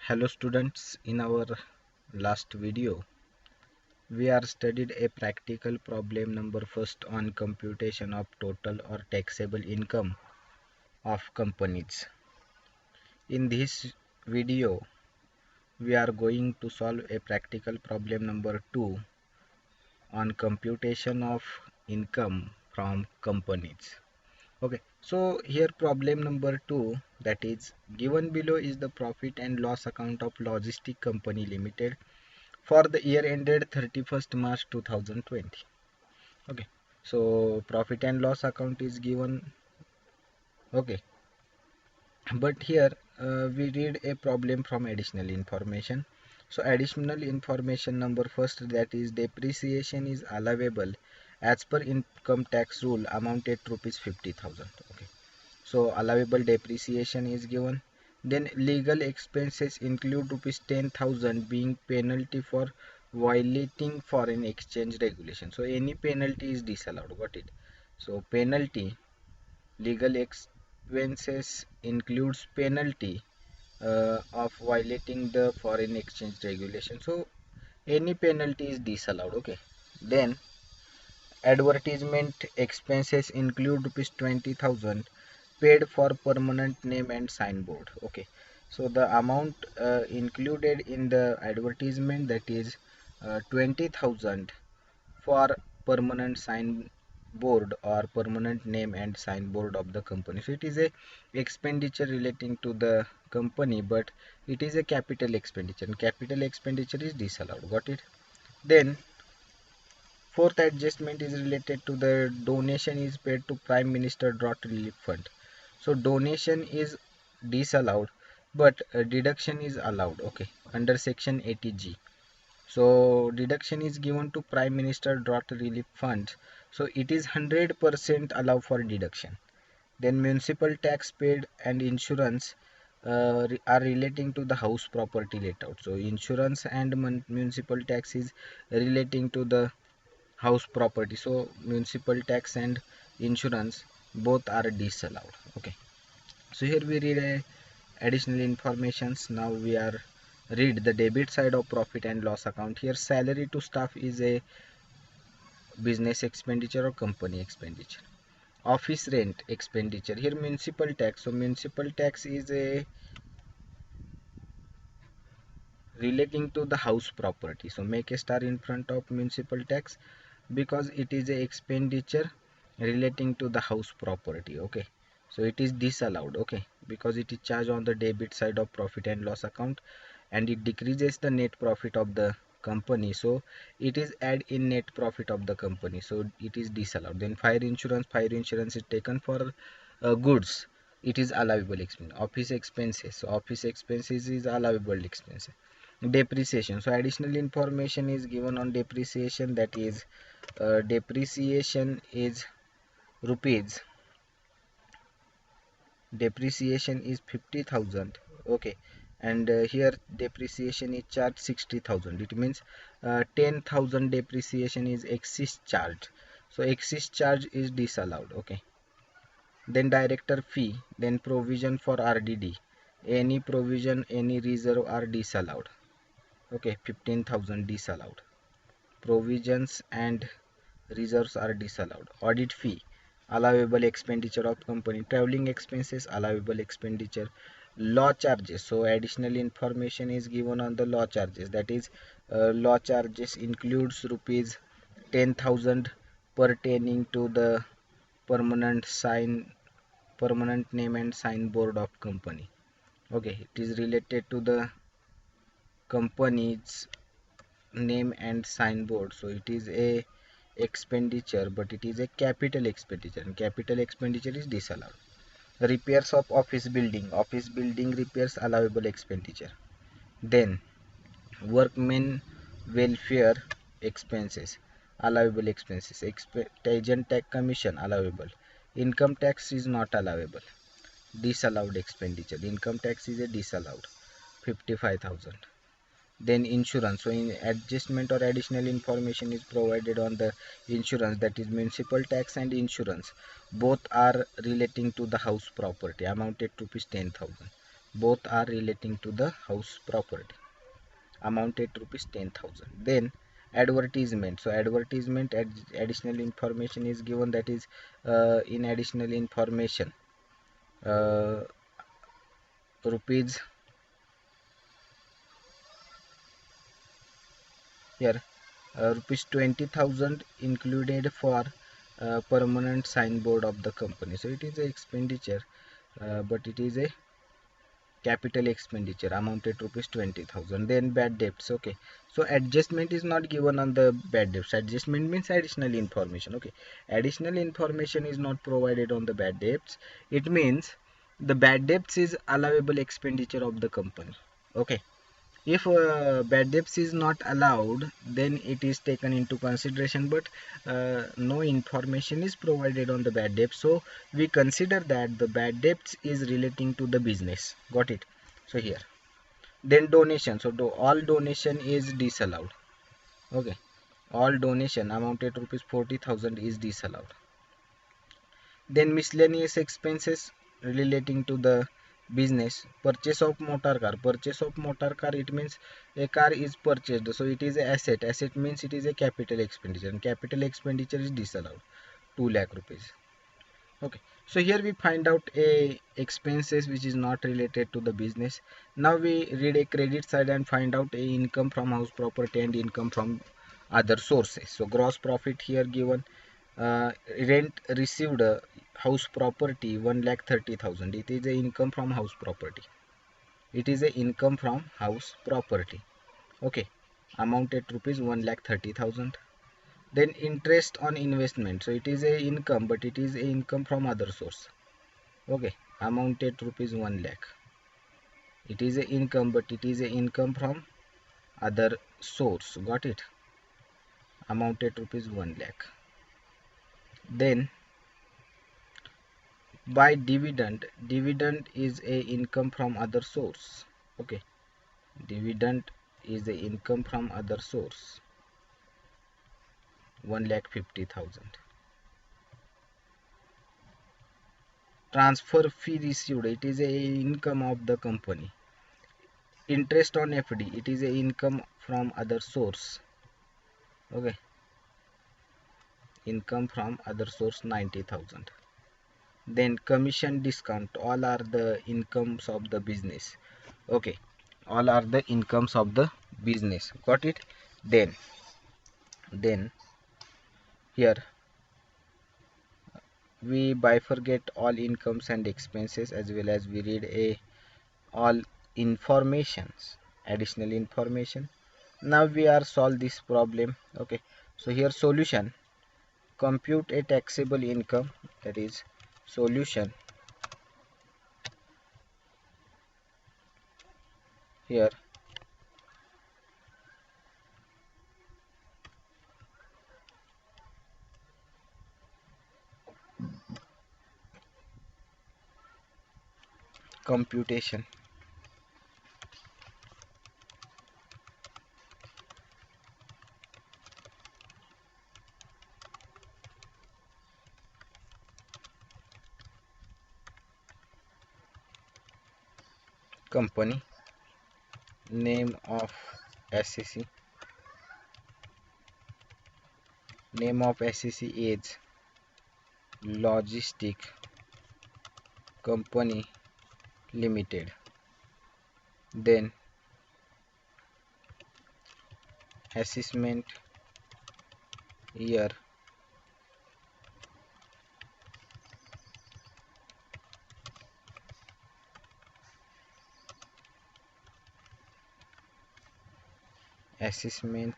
Hello students, in our last video we are studied a practical problem number first on computation of total or taxable income of companies. In this video we are going to solve a practical problem number 2 on computation of income from companies. Okay, so here problem number 2, that is given below is the profit and loss account of Logistic Company Limited for the year ended 31st March 2020. Okay, so profit and loss account is given. Okay, but here we read a problem from additional information. So additional information number first, that is depreciation is allowable as per income tax rule amounted to rupees 50,000. Okay, so allowable depreciation is given. Then legal expenses include rupees 10,000 being penalty for violating foreign exchange regulation. So any penalty is disallowed. Got it? So penalty, legal expenses includes penalty of violating the foreign exchange regulation. So any penalty is disallowed. Okay. Then advertisement expenses include rupees 20,000 paid for permanent name and signboard. Okay, so the amount included in the advertisement, that is 20,000 for permanent signboard or permanent name and signboard of the company. So it is a expenditure relating to the company, but it is a capital expenditure, and capital expenditure is disallowed. Got it? Then fourth adjustment is related to the donation is paid to Prime Minister Drought Relief Fund. So donation is disallowed, but deduction is allowed. Okay, under section 80G. So deduction is given to Prime Minister Drought Relief Fund. So it is 100% allowed for deduction. Then municipal tax paid and insurance are relating to the house property let out. So insurance and municipal tax is relating to the house property. So municipal tax and insurance both are disallowed. Okay, so here we read a additional informations. Now we are read the debit side of profit and loss account. Here salary to staff is a business expenditure or company expenditure. Office rent expenditure, here municipal tax. So municipal tax is a relating to the house property. So make a star in front of municipal tax because it is a expenditure relating to the house property. Okay, so it is disallowed. Okay, because it is charged on the debit side of profit and loss account and it decreases the net profit of the company, so it is add in net profit of the company, so it is disallowed. Then fire insurance is taken for goods, it is allowable expense. Office expenses, so office expenses is allowable expenses. Depreciation, so additional information is given on depreciation, that is depreciation is rupees, depreciation is 50,000. Okay, and here depreciation is charged 60,000. It means 10,000 depreciation is excess charge, so excess charge is disallowed. Okay, then director fee, then provision for RDD, any provision, any reserve are disallowed. Okay, 15,000 disallowed. Provisions and reserves are disallowed. Audit fee, allowable expenditure of company. Traveling expenses, allowable expenditure. Law charges, so additional information is given on the law charges, that is law charges includes rupees 10,000 pertaining to the permanent name and signboard of company. Okay, it is related to the company's name and signboard, so it is a expenditure, but it is a capital expenditure, and capital expenditure is disallowed. Repairs of office building repairs, allowable expenditure. Then workmen welfare expenses, allowable expenses. Agent tax commission, allowable. Income tax is not allowable, disallowed expenditure. Income tax is a disallowed, 55,000. Then insurance, so in adjustment or additional information is provided on the insurance, that is municipal tax and insurance both are relating to the house property, amounted to rupees 10,000. both are relating to the house property, amounted to rupees 10,000. Then advertisement. So advertisement additional information is given, that is in additional information uh, rupees here rupees 20,000 included for permanent signboard of the company. So it is a expenditure, but it is a capital expenditure, amounted to rupees 20,000. Then bad debts. Okay, so adjustment is not given on the bad debts. Adjustment means additional information. Okay, additional information is not provided on the bad debts. It means the bad debts is allowable expenditure of the company. Okay, if bad debts is not allowed, then it is taken into consideration, but no information is provided on the bad debts, so we consider that the bad debts is relating to the business. Got it? So here, then donation. So all donation is disallowed. Okay, all donation amounted to rupees 40,000 is disallowed. Then miscellaneous expenses relating to the business. Purchase of motor car. Purchase of motor car, it means a car is purchased, so it is a asset. Asset means it is a capital expenditure, and capital expenditure is disallowed, 2 lakh rupees. Okay, so here we find out a expenses which is not related to the business. Now we read a credit side and find out a income from house property and income from other sources. So gross profit here given, rent received, house property 1,30,000. It is a income from house property. It is a income from house property. Okay, amounted to rupees 1,30,000. Then interest on investment. So it is a income, but it is a income from other source. Okay, amounted to rupees 1 lakh. It is a income, but it is a income from other source. Got it? Amounted to rupees 1 lakh. Then by dividend. Dividend is a income from other source. Okay, dividend is the income from other source, 1,50,000. Transfer fee received, it is a income of the company. Interest on FD, it is a income from other source. Okay, income from other source, 90,000. Then commission discount, all are the incomes of the business. Okay, all are the incomes of the business. Got it? Then here we bifurcate all incomes and expenses, as well as we read a all informations, additional information. Now we are solve this problem. Okay, so here solution. Compute a taxable income, that is solution. Here computation. Company name of SEC. Name of SEC is Logistic Company Limited. Then assessment year, assessment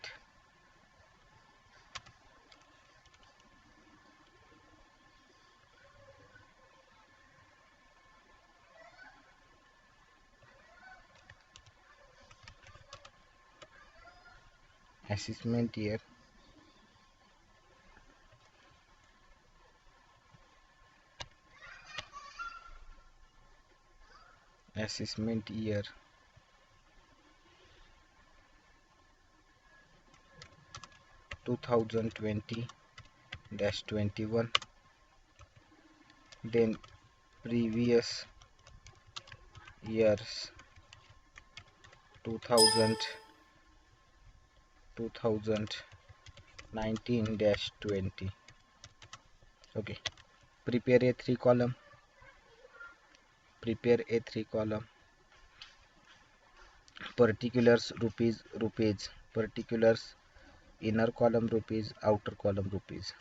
assessment year, assessment year 2020-21. Then previous years 2000 2019-20. Okay, prepare a three column particulars rupees, particulars, inner column rupees, outer column rupees.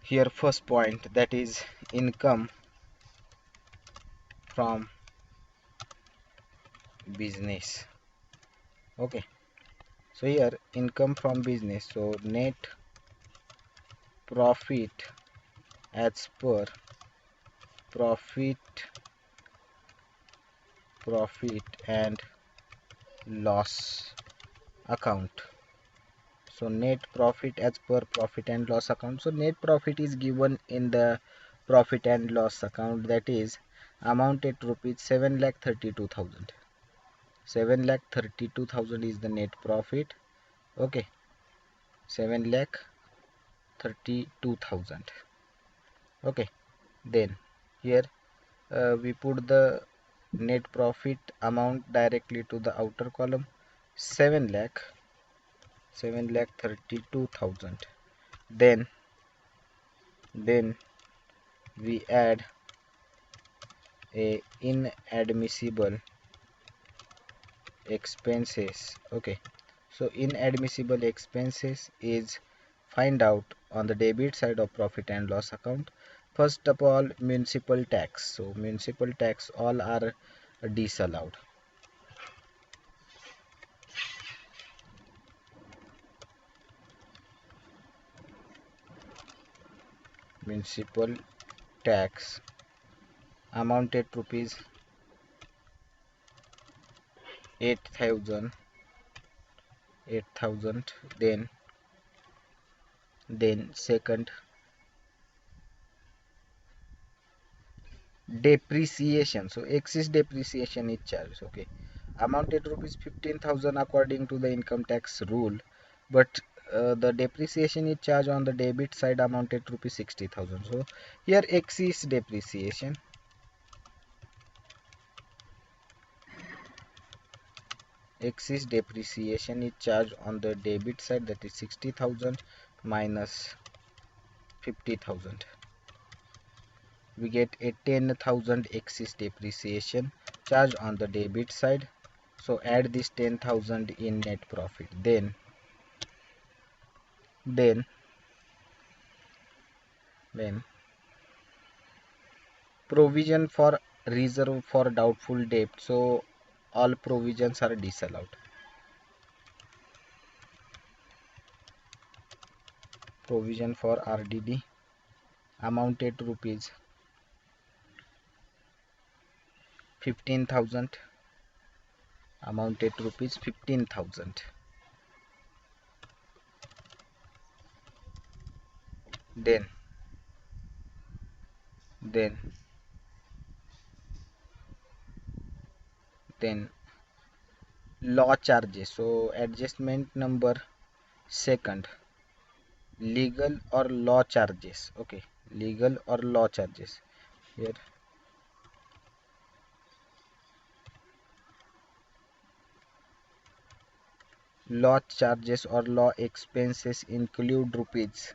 Here first point, that is income from business. Okay, so here income from business, so net profit as per profit and loss account. So net profit as per profit and loss account. So net profit is given in the profit and loss account, that is amounted rupees 7,32,000. 7,32,000 is the net profit. Okay, 7,32,000. Okay, then here we put the net profit amount directly to the outer column, 7,32,000. Then we add a inadmissible expenses. Okay, so inadmissible expenses is find out on the debit side of profit and loss account. First of all, municipal tax. So municipal tax all are disallowed. Municipal tax amounted rupees 8,000. Then second, depreciation. So excess depreciation is charged. Okay, amounted rupees 15,000 according to the income tax rule, but the depreciation is charged on the debit side amounted rupees 60,000. So here excess depreciation is charged on the debit side, that is 60,000 minus 50,000. We get a 10,000 excess depreciation charge on the debit side. So add this 10,000 in net profit. Then provision for reserve for doubtful debt. So all provisions are disallowed. Provision for RDD amounted to rupees 15,000. Then law charges. So adjustment number second, legal or law charges. Okay, legal or law charges. Here law charges or law expenses include rupees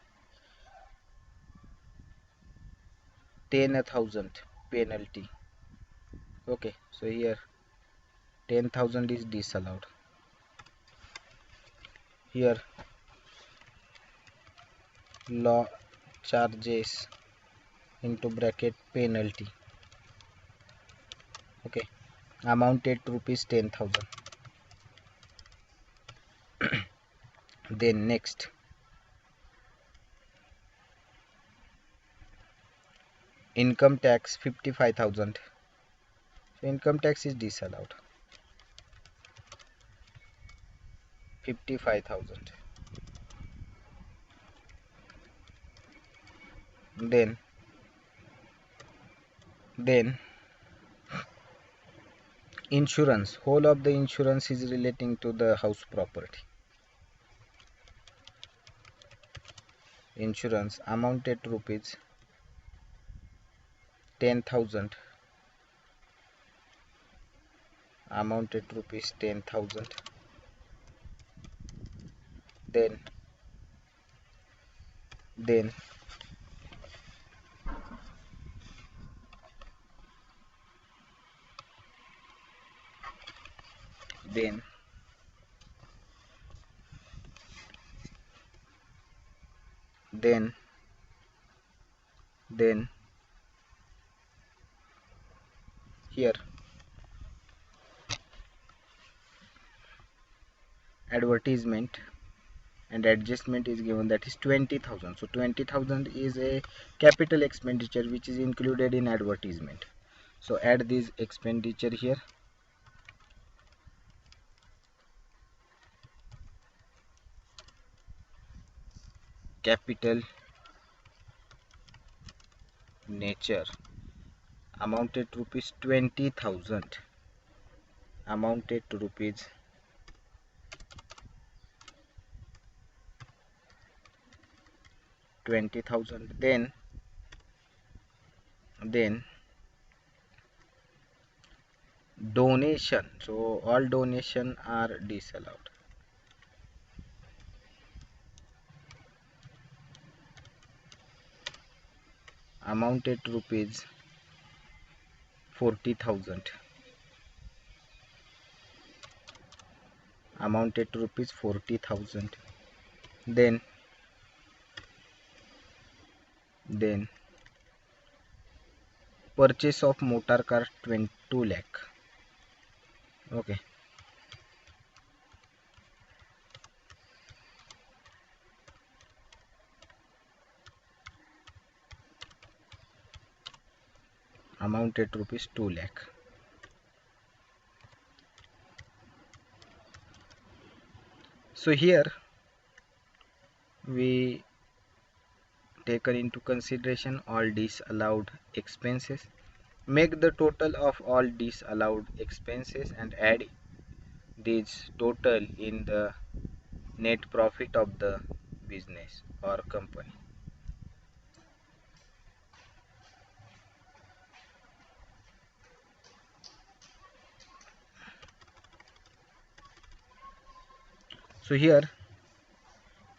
10,000 penalty. Okay, so here 10,000 is disallowed. Here law charges into bracket penalty. Okay, amounted to rupees 10,000. Then next, income tax 55,000. So income tax is disallowed. 55,000. Then Insurance, whole of the insurance is relating to the house property. Insurance amounted to rupees 10,000, amounted to rupees 10,000. Then then then then then here advertisement and adjustment is given, that is 20,000. So 20,000 is a capital expenditure which is included in advertisement. So add this expenditure here. Capital nature amounted to rupees 20,000, amounted to rupees 20,000. Then donation, so all donation are disallowed. Amounted to rupees 40,000, amounted to rupees 40,000. Then purchase of motor car 22 lakh. Okay, amounted to rupees 2 lakh. So here we taken into consideration all disallowed expenses. Make the total of all disallowed expenses and add this total in the net profit of the business or company. So here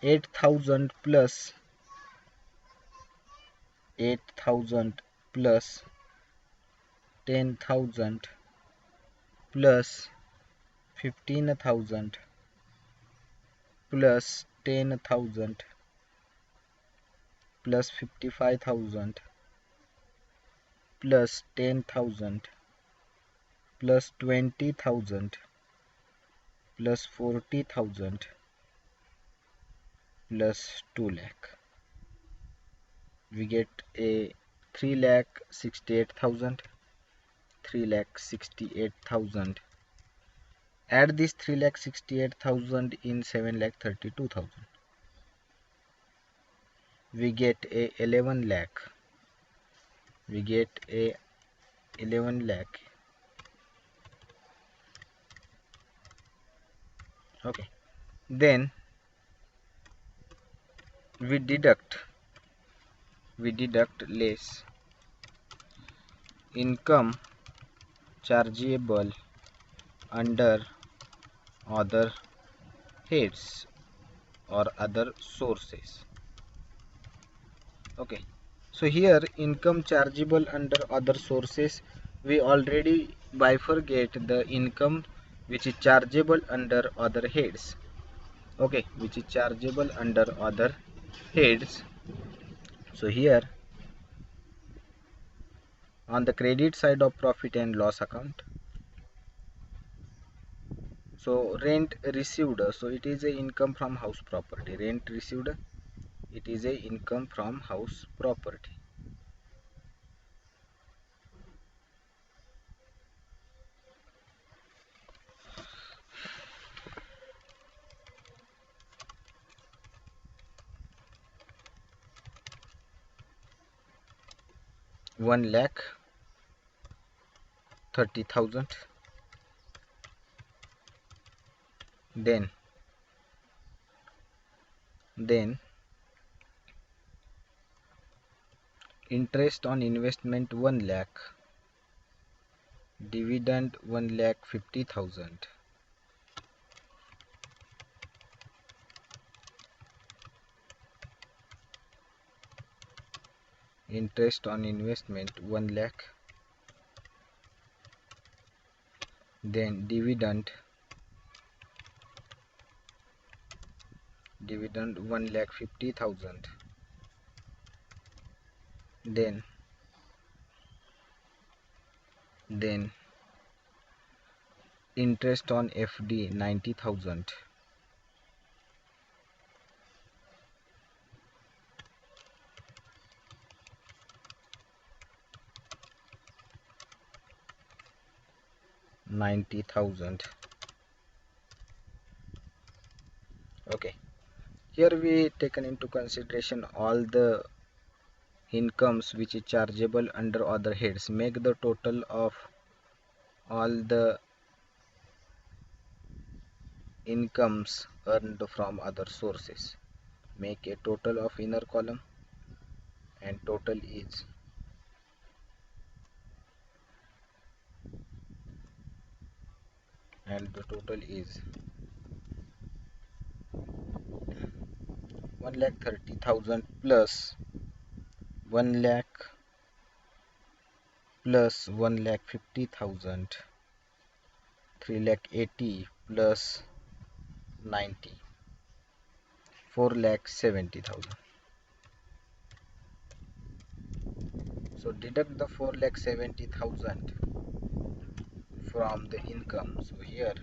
8,000 plus 8,000 plus 10,000 plus 15,000 plus 10,000 plus 55,000 plus 10,000 plus 20,000 plus 40,000 plus 2 lakh. We get a 3,68,000, 3,68,000. Add this 3,68,000 in 7,32,000. We get a 11 lakh. We get a 11 lakh. Okay. Then we deduct less income chargeable under other heads or other sources. Okay, so here income chargeable under other sources, we already bifurcate the income which is chargeable under other heads. Okay, which is chargeable under other heads. So here on the credit side of profit and loss account, so rent received, so it is a income from house property. Rent received, it is a income from house property. One lakh 30,000. then interest on investment 1 lakh, dividend 1,50,000, interest on investment 1 lakh, then dividend 1,50,000, then interest on FD 90,000, okay. Here we taken into consideration all the incomes which is chargeable under other heads. Make the total of all the incomes earned from other sources. Make a total of inner column, and total is the total is 1,30,000 plus 1 lakh plus 1,50,000, 3,80,000 plus 90, 4,70,000. So deduct the 4,70,000 from the income. So here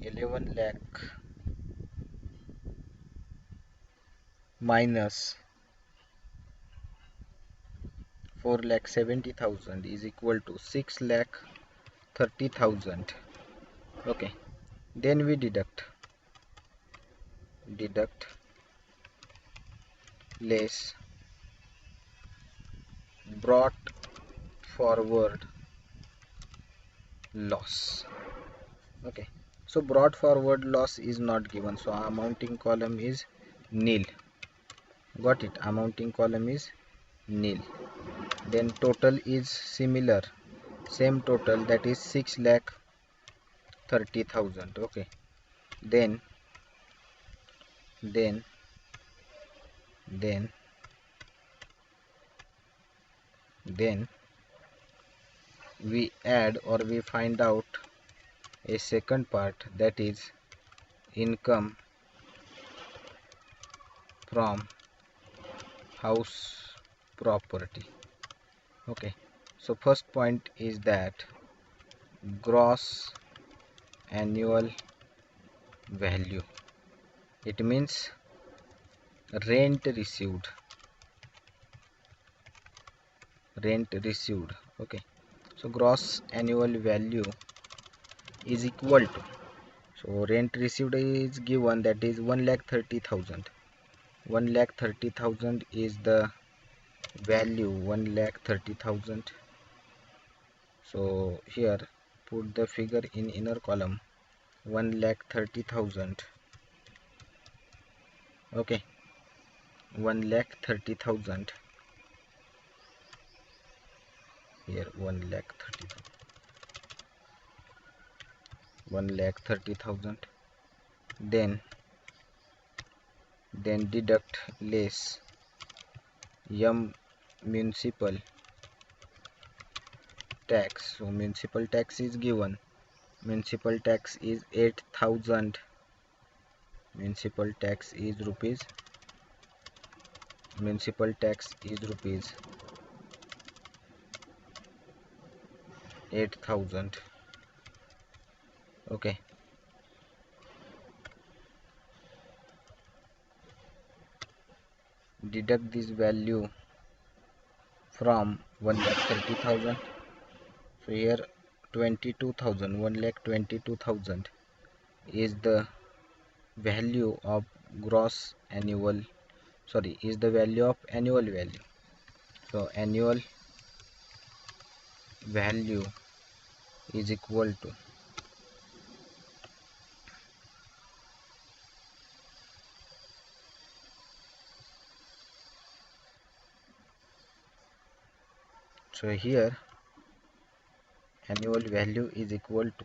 11 lakh minus 4,70,000 is equal to 6,30,000. Okay, then we deduct less brought forward loss. Okay, so brought forward loss is not given, so amounting column is nil. Got it? Amounting column is nil. Then total is similar, same total, that is 6,30,000. Okay, then we add, or we find out a second part, that is income from house property. Okay, so first point is that gross annual value, it means rent received. Okay, so gross annual value is equal to, so rent received is given, that is 1,30,000. 1,30,000 is the value, 1,30,000. So here put the figure in inner column, 1,30,000. Okay, 1,30,000. Here 1,30,000. Then deduct less municipal tax. So municipal tax is given, municipal tax is 8,000. Municipal tax is rupees 8,000. Okay, deduct this value from 1,30,000. So here 22,000, 1,22,000 is the value of annual value. So annual value is equal to So here annual value is equal to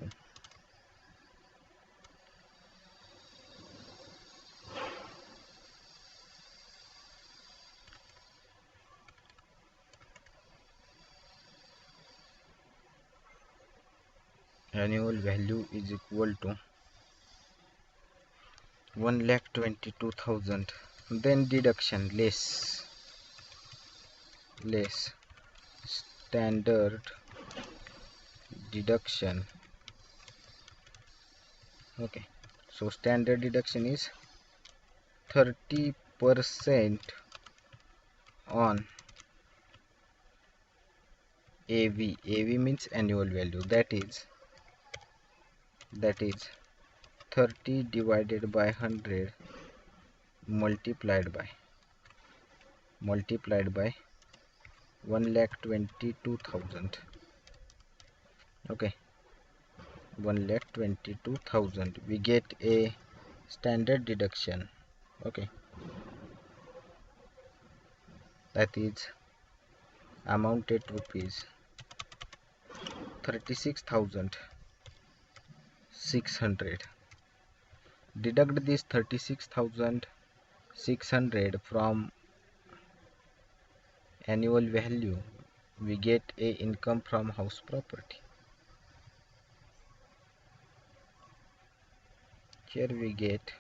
annual value is equal to 1,22,000. Then deduction less standard deduction. Okay, so standard deduction is 30% on AV. AV means annual value, that is 30 divided by 100 multiplied by 1,22,000. Okay, 1,22,000, we get a standard deduction. Okay, that is amounted rupees 36,600. Deduct this 36,600 from annual value, we get a income from house property. Here we get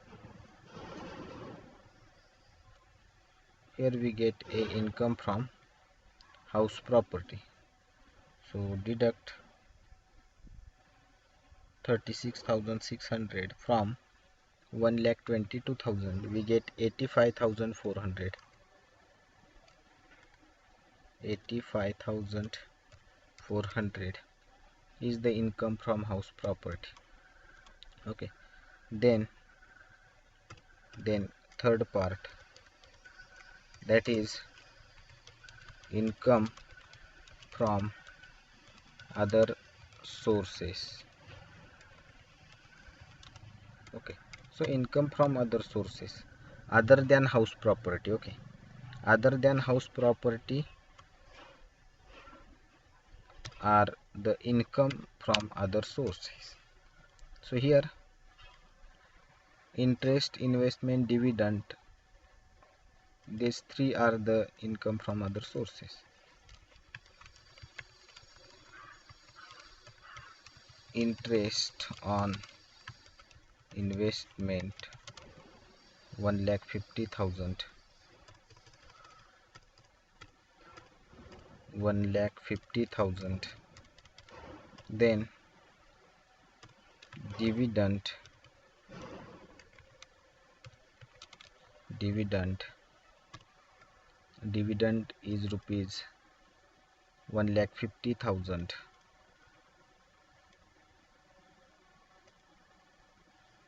a income from house property. So deduct 36,600 from 1,22,000, we get 85,400. 85,400 is the income from house property. Okay, then third part, that is income from other sources. Okay, so income from other sources other than house property. Okay, other than house property are the income from other sources. So here interest, investment, dividend, these three are the income from other sources. Interest on investment 1,50,000. 1,50,000. Then dividend is rupees 1,50,000.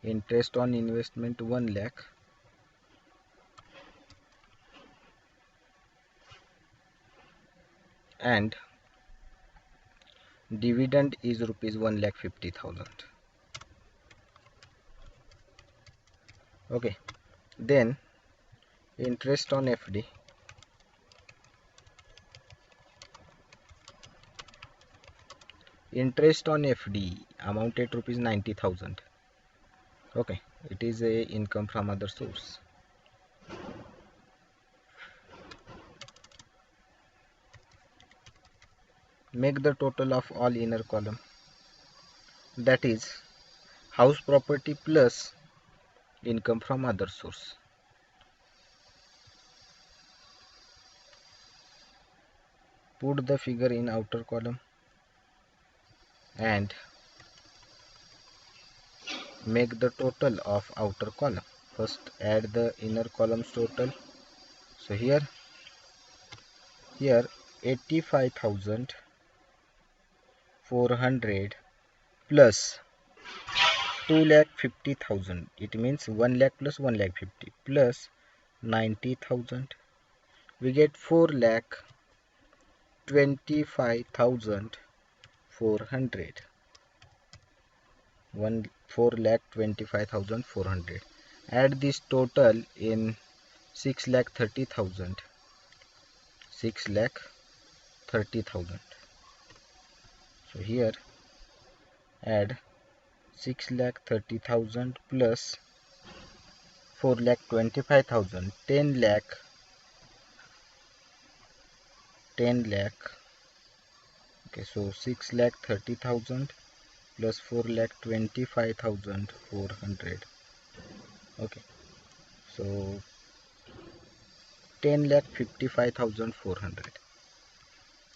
Interest on investment 1 lakh. And dividend is rupees 1,50,000. Okay, then interest on FD. Interest on FD amounted rupees 90,000. Okay, it is a income from other source. Make the total of all inner column, that is house property plus income from other source. Put the figure in outer column and make the total of outer column. First add the inner columns total. So here 85,400 plus 2,50,000, it means 1 lakh plus 1,50,000 plus 90,000, we get 4,25,400. 4,25,400. Add this total in 6,30,000. 6,30,000 30,000. So here add 6,30,000 plus 4,25,000, 10 lakh, 10 lakh. Okay, so 6,30,000 plus 4,25,400. Okay, so 10,55,400.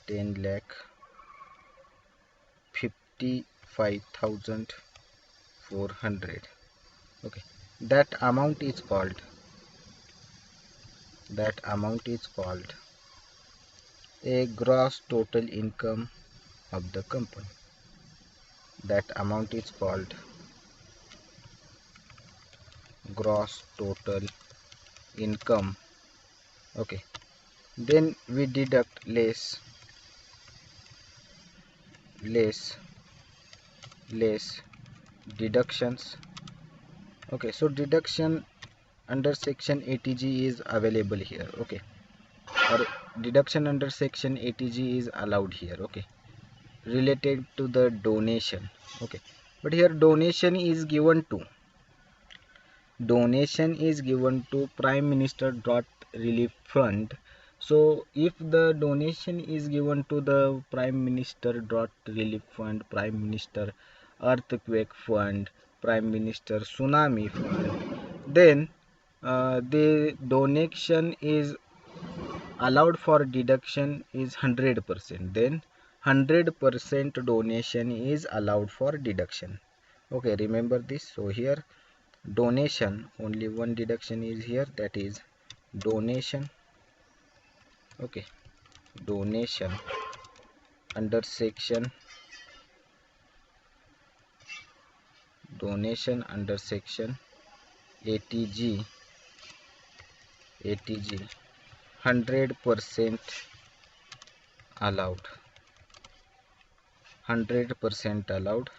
10,55,400. Okay, that amount is called a gross total income of the company. That amount is called gross total income. Okay, then we deduct less deductions. Okay, so deduction under section ATG is available here. Okay, or deduction under section ATG is allowed here. Okay, related to the donation. Okay, but here donation is given to Prime Minister dot relief fund. So if the donation is given to the Prime Minister dot relief fund, Prime Minister earthquake fund, Prime Minister tsunami fund, then the donation is allowed for deduction is 100%. Then 100% donation is allowed for deduction. Okay, remember this. So here donation, only one deduction is here, that is donation. Okay, donation under section ATG 100% allowed, 100% allowed,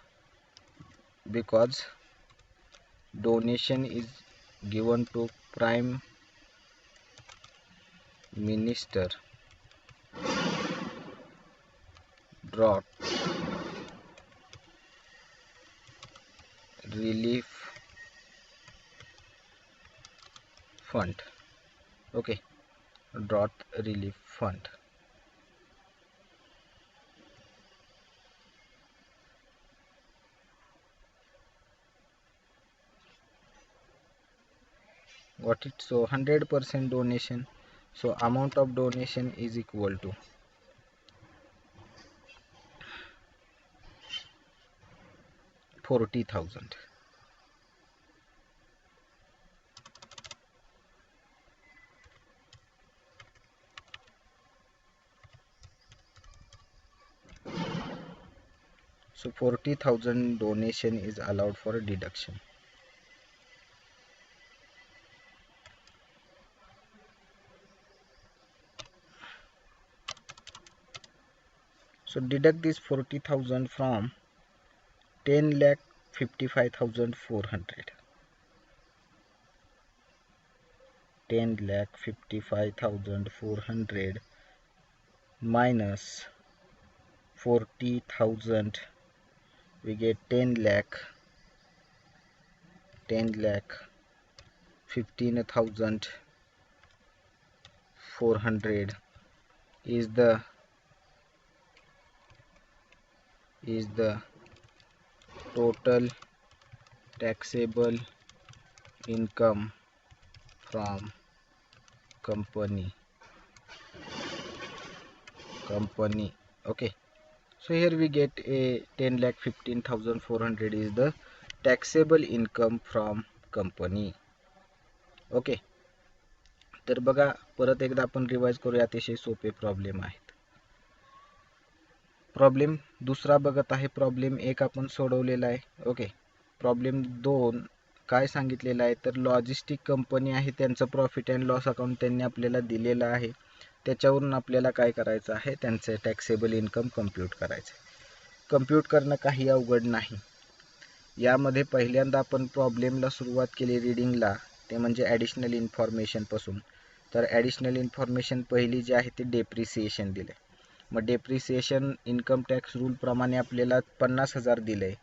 because donation is given to Prime Minister drought relief fund. Okay, drought relief fund. Got it? So 100% donation, so amount of donation is equal to 40,000. So 40,000 donation is allowed for deduction. So deduct this 40,000 from 10,55,400. 10,55,400 minus 40,000, we get 10 lakh 15,400 is the total taxable income from company. Okay, so here we get a 10,15,400 is the taxable income from company. Okay, तर बघा परत एकदा आपण revise करूया. अतिशय सोपे problem आहेत. Problem दुसरा बघत आहे. प्रॉब्लेम 1 आपण सोडवलेला आहे. ओके, प्रॉब्लेम 2 काय सांगितलेलं आहे तर लॉजिस्टिक कंपनी आहे, त्यांचं प्रॉफिट अँड लॉस अकाउंट त्यांनी आपल्याला दिलेलं आहे. त्याच्यावरून आपल्याला काय करायचं आहे, त्यांचे टॅक्सेबल इन्कम कम्प्यूट करायचं. कम्प्यूट करणं काही अवघड नाही. यामध्ये पहिल्यांदा आपण प्रॉब्लेमला सुरुवात केली रीडिंगला, ते म्हणजे ॲडिशनल इन्फॉर्मेशन पासून. तर ॲडिशनल इन्फॉर्मेशन पहिली जी आहे ती डेप्रिसिएशन दिले. मग डेप्रिसिएशन इन्कम टॅक्स रूल प्रमाणे आपल्याला 50,000 दिलंय.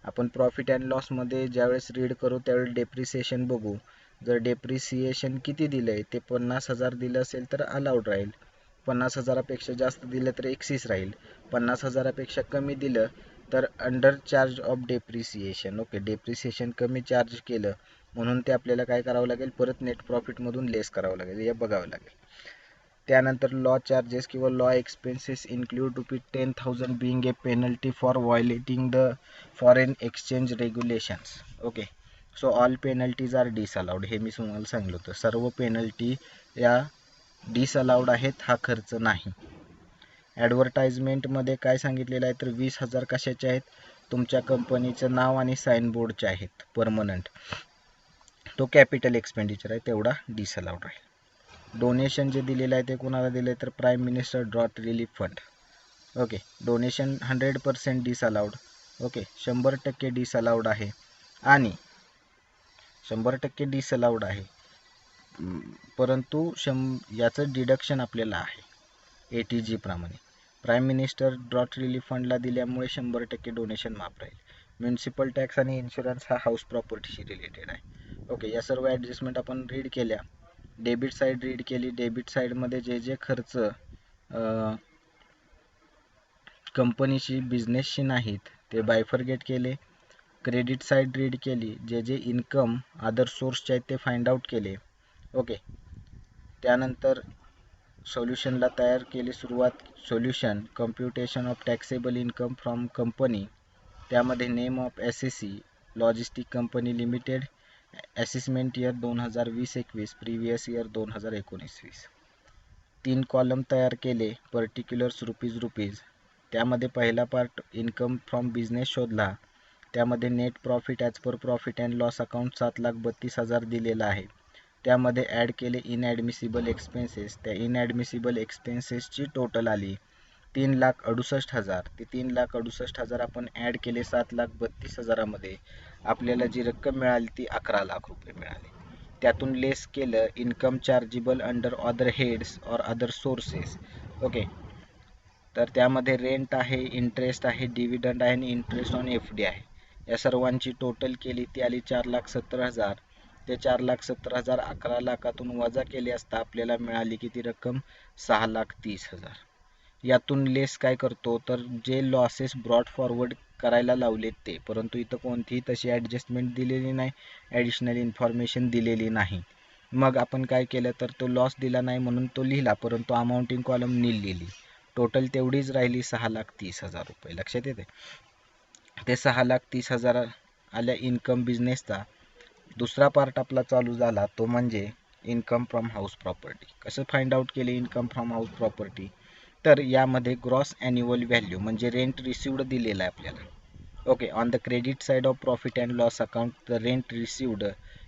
आपण प्रॉफिट अँड लॉसमध्ये ज्यावेळेस रीड करू त्यावेळेस डेप्रिसिएशन बघू. जर डेप्रिसिएशन किती दिलंय ते 50,000 दिलं असेल तर अलाउड राहील. 50,000पेक्षा जास्त दिलं तर एक्सिस राहील. 50,000पेक्षा कमी दिलं तर under charge of depreciation. Okay, depreciation कमी चार्ज केलं म्हणून ते आपल्याला काय करावं लागेल, परत नेट प्रॉफिटमधून लेस करावं लागेल, हे बघावं लागेल. त्यानंतर लॉ चार्जेस किंवा law expenses include ₹10,000 being a penalty for violating the foreign exchange regulations. Okay, so all penalties are disallowed. हे मी तुम्हाला सांगितलं होतं, सर्व पेनल्टी या डिसअलाउड आहेत, हा खर्च नाही. ॲडव्हर्टाइजमेंटमध्ये काय सांगितलेलं आहे तर 20,000 कशाचे आहेत, तुमच्या कंपनीचं नाव आणि साईनबोर्डचे आहेत परमनंट. तो कॅपिटल एक्सपेंडिचर आहे, तेवढा डिसअलाउड राहील. डोनेशन जे दिलेलं आहे ते कोणाला दिलं आहे तर prime minister drought relief fund. Okay, donation 100% disallowed. Okay, 100% disallowed आहे. आणि 100% डिसअलाउड आहे, परंतु याचं डिडक्शन आपल्याला आहे ATG प्रमाणे. प्राईम मिनिस्टर ड्रॉट रिलीफ फंडला दिल्यामुळे 100% डोनेशन माफ राहील. म्युन्सिपल टॅक्स आणि इन्शुरन्स हा हाऊस प्रॉपर्टीशी रिलेटेड आहे. ओके, या सर्व ॲडजस्टमेंट आपण रीड केल्या. डेबिट साईड रीड केली. डेबिट साईडमध्ये जे जे खर्च कंपनीशी बिझनेसशी नाहीत ते बायफरगेट केले. क्रेडिट साईड रीड केली. जे जे इन्कम अदर सोर्सचे आहेत ते फाइंड आउट केले. ओके, त्यानंतर सोल्युशनला तयार केली सुरुवात. Solution computation of taxable income from company. त्यामध्ये name of SEC logistic company limited, assessment year 2020-21, previous year 2019-20. 3 column तयार केले. Particulars rupees. त्यामध्ये पहिला पार्ट इन्कम फ्रॉम बिझनेस शोधला. त्यामध्ये net profit as per profit and loss account 7,32,000 दिलेला आहे. त्यामध्ये ॲड केले इनॲडमिसिबल एक्सपेन्सेस. त्या इनॲडमिसिबल एक्सपेन्सेसची टोटल आली 3,68,000. ते 3,68,000 आपण ॲड केले 7,32,000मध्ये. आपल्याला जी रक्कम मिळाली ती 11 लाख रुपये मिळाली. त्यातून लेस केलं income chargeable under other heads और अदर सोर्सेस. ओके, तर त्यामध्ये रेंट आहे, इंटरेस्ट आहे, डिव्हिडंड आहे आणि इंटरेस्ट ऑन FD आहे. या सर्वांची टोटल केली ती आली 4,70,000. ते 4,70,000 11 लाखातून वजा केले असता आपल्याला मिळाली किती रक्कम, 6,30,000. यातून लेस काय करतो तर जे लॉसेस ब्रॉड फॉरवर्ड करायला लावलेत ते, परंतु इथं कोणतीही तशी ॲडजस्टमेंट दिलेली नाही, ॲडिशनल इन्फॉर्मेशन दिलेली नाही. मग आपण काय केलं तर तो लॉस दिला नाही म्हणून तो लिहिला, परंतु अमाऊंटिंग कॉलम नील लिहिली. टोटल तेवढीच राहिली 6,30,000 रुपये. लक्षात येते, ते 6,30,000 आल्या इन्कम बिझनेसचा. दुसरा पार्ट आपला चालू झाला तो म्हणजे इन्कम फ्रॉम हाऊस प्रॉपर्टी. कसं फाइंड आउट केले इन्कम फ्रॉम हाऊस प्रॉपर्टी, तर यामध्ये ग्रॉस ॲन्युअल व्हॅल्यू म्हणजे रेंट रिसिव्ड दिलेला आहे आपल्याला. Okay, on the credit side of profit and loss account, the rent received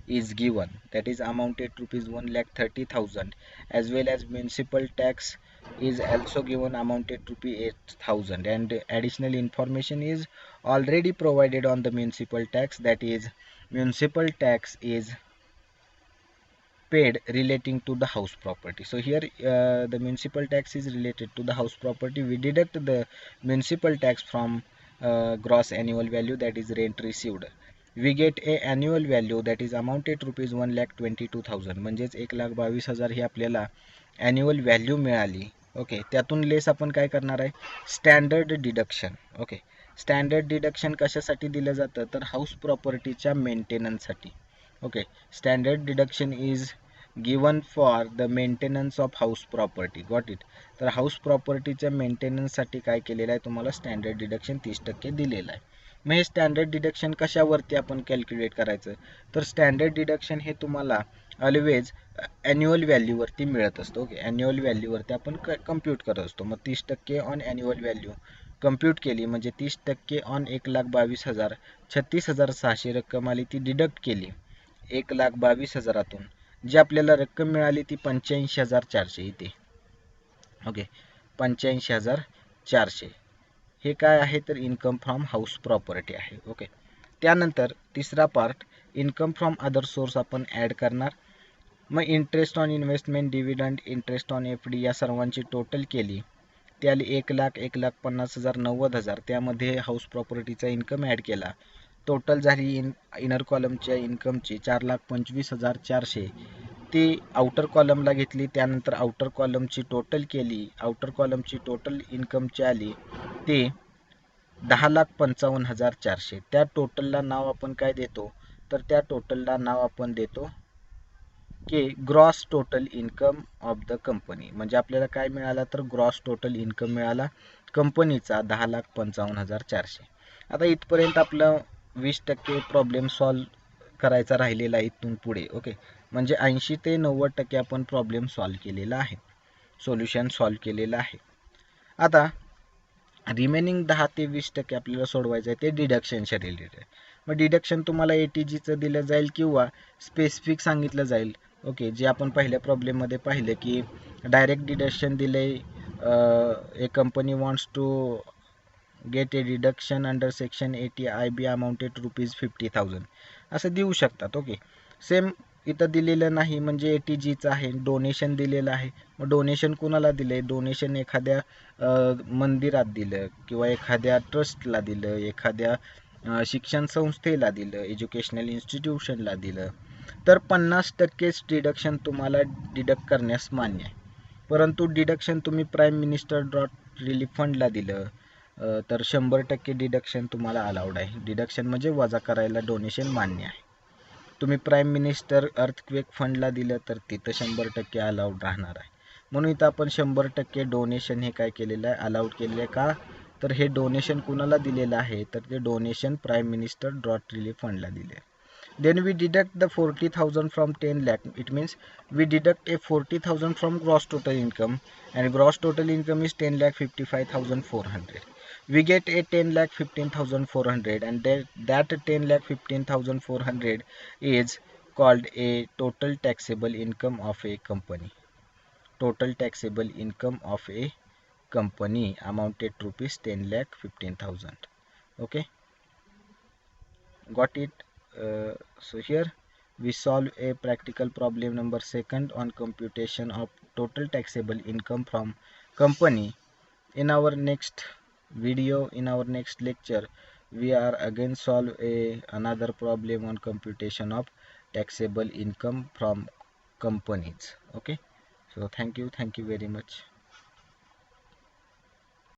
is given, that is amounted rupees 1,30,000, as well as municipal tax is also given, amounted rupees 8,000, and additional information is already provided on the municipal tax, that is municipal tax is paid relating to the house property. So here the municipal tax is related to the house property. We deduct the municipal tax from gross annual value, that is rent received. We get a annual value that is amounted rupees 1,22,000. म्हणजेच 1,22,000 ही आपल्याला annual value मिळाली. Okay, त्यातून less आपण काय करणार आहे, standard deduction. Okay, standard deduction कशासाठी दिलं जातं तर हाऊस प्रॉपर्टीच्या मेंटेनन्ससाठी. Okay, standard deduction is given for the maintenance of house property. Got it. तर हाऊस प्रॉपर्टीच्या मेंटेनन्ससाठी काय केलेलं आहे, तुम्हाला स्टँडर्ड डिडक्शन 30% दिलेलं आहे. मग हे स्टँडर्ड डिडक्शन कशावरती आपण कॅल्क्युलेट करायचं तर स्टँडर्ड डिडक्शन हे तुम्हाला ऑलवेज ॲन्युअल व्हॅल्यूवरती मिळत असतं. ओके, ॲन्युअल व्हॅल्यूवरती आपण कम्प्यूट करत असतो. मग 30% ऑन ॲन्युअल व्हॅल्यू कम्प्यूट केली म्हणजे 30% ऑन 1,22,000, 36,600 रक्कम आली, ती डिडक्ट केली 1,22,000तून. जी आपल्याला रक्कम मिळाली ती 85,400 इथे. ओके, 85,400 हे काय आहे तर इन्कम फ्रॉम हाऊस प्रॉपर्टी आहे. ओके, त्यानंतर तिसरा part income from other source आपण ॲड करणार. मग interest on investment, dividend, interest on FD या सर्वांची टोटल केली. ते आली 1,00,000, 1,50,000, 90,000. त्यामध्ये हाऊस प्रॉपर्टीचा इन्कम ॲड केला. टोटल झाली इनर कॉलमच्या इन्कमची 4,25,400. ती आउटर कॉलमला घेतली, त्यानंतर आउटर कॉलमची टोटल केली. आउटर कॉलमची टोटल इन्कमची आली ते 10,55,400. त्या टोटलला नाव आपण काय देतो, तर त्या टोटलला नाव आपण देतो की gross total income of the company. म्हणजे आपल्याला काय मिळाला, तर ग्रॉस टोटल इन्कम मिळाला कंपनीचा 10,55,400. आता इथपर्यंत आपलं 20% प्रॉब्लेम सॉल्व करायचा राहिलेला आहे इथून पुढे. ओके, म्हणजे 80 ते 90% आपण प्रॉब्लेम सॉल्व केलेला आहे, सोल्युशन सॉल्व केलेलं आहे. आता रिमेनिंग 10 ते 20% आपल्याला सोडवायचं आहे, ते डिडक्शनच्या रिलेटेड. मग डिडक्शन तुम्हाला ATGचं दिलं जाईल किंवा स्पेसिफिक सांगितलं जाईल. ओके, जे आपण पहिल्या प्रॉब्लेममध्ये पाहिलं की डायरेक्ट डिडक्शन दिले, a company wants to get a deduction under section 80 IB amounted ₹50,000 असं देऊ शकतात. ओके, सेम इथं दिलेलं नाही, म्हणजे ATGचं आहे. डोनेशन दिलेलं आहे, मग डोनेशन कुणाला दिले, डोनेशन एखाद्या मंदिरात दिलं किंवा एखाद्या ट्रस्टला दिलं, एखाद्या शिक्षण संस्थेला दिलं, एज्युकेशनल इन्स्टिट्यूशनला दिलं, तर 50%च डिडक्शन तुम्हाला डिडक्ट करण्यास मान्य आहे. परंतु डिडक्शन तुम्ही प्राईम मिनिस्टर डॉट रिलीफ फंडला दिलं तर 100% डिडक्शन तुम्हाला अलाउड आहे. डिडक्शन म्हणजे वजा करायला डोनेशन मान्य आहे. तुम्ही प्राईम मिनिस्टर अर्थक्वेक फंडला दिलं तर तिथं 100% अलाउड राहणार आहे. म्हणून इथं आपण 100% डोनेशन हे काय केलेलं आहे, अलाउड केलेलं आहे. का, तर हे डोनेशन कुणाला दिलेलं आहे, तर ते donation prime minister dot relief फंडला दिले. Then we deduct the 40,000 from 10 lakh. It means we deduct a 40,000 from gross total income, and gross total income is 10,55,400. We get a 10,15,400, and that 10,15,400 is called a total taxable income of a company. Total taxable income of a company amounted to rupees 10,15,000. Okay, got it? So here we solve a practical problem number 2 on computation of total taxable income from company. In our next video, in our next lecture, we are again solve another problem on computation of taxable income from companies. Okay, so thank you very much.